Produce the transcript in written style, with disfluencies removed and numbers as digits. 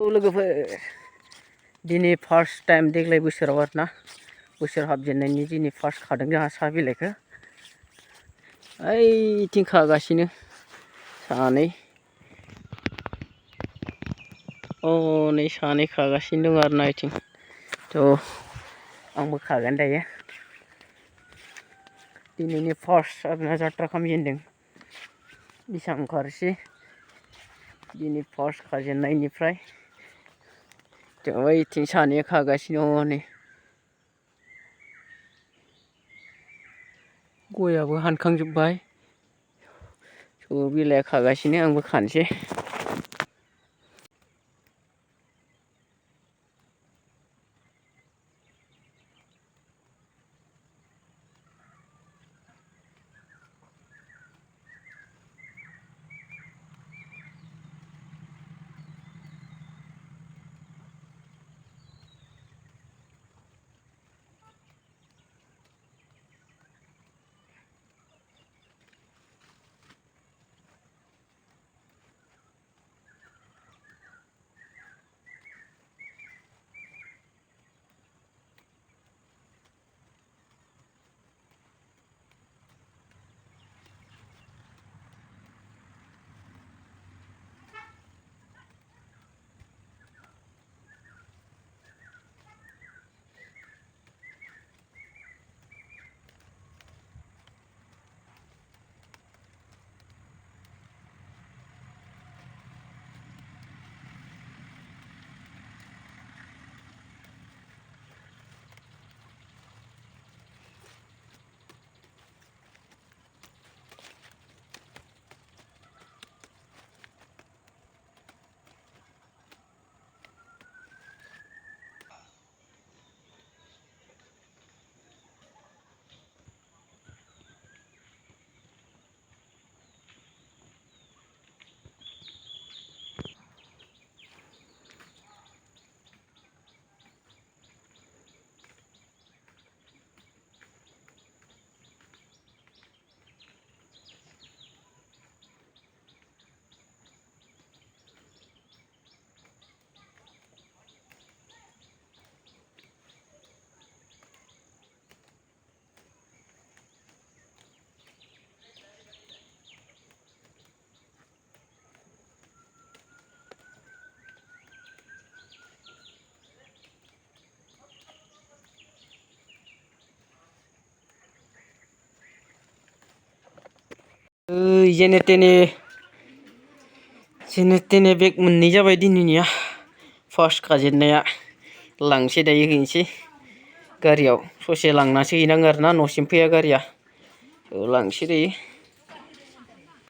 लोगोफोर दिनै first time देग्लाय बोसोराव आरोना बोसोर हाबजेननायनि दिनै फार्स्ट खादों जोंहा साहा बिलाइखौ ओइथिं खागासिनो सानै नै सानै खागासिनो दं आरोना इथिं थ' आंबो खागोन दायो दिनैनि फार्स्ट आरोना जात्रा खालामजेनदों बेसेबां ओंखारसै दिनै फार्स्ट खाजेननायनिफ्राय ओइथिं सानैया खागासिनो हनै गयाबो हानखांजोब्बाय थ' बिलाइया खागासिनो आंबो खानोसै जेने तेने बेग मोननै जाबाय दिनैनिया फार्स्ट खाजेननाया लांसै दायो हैनोसै गारियाव ससे लांनासो हैनांगौ आरोना न'सिम फैया गारिया लांसै दायो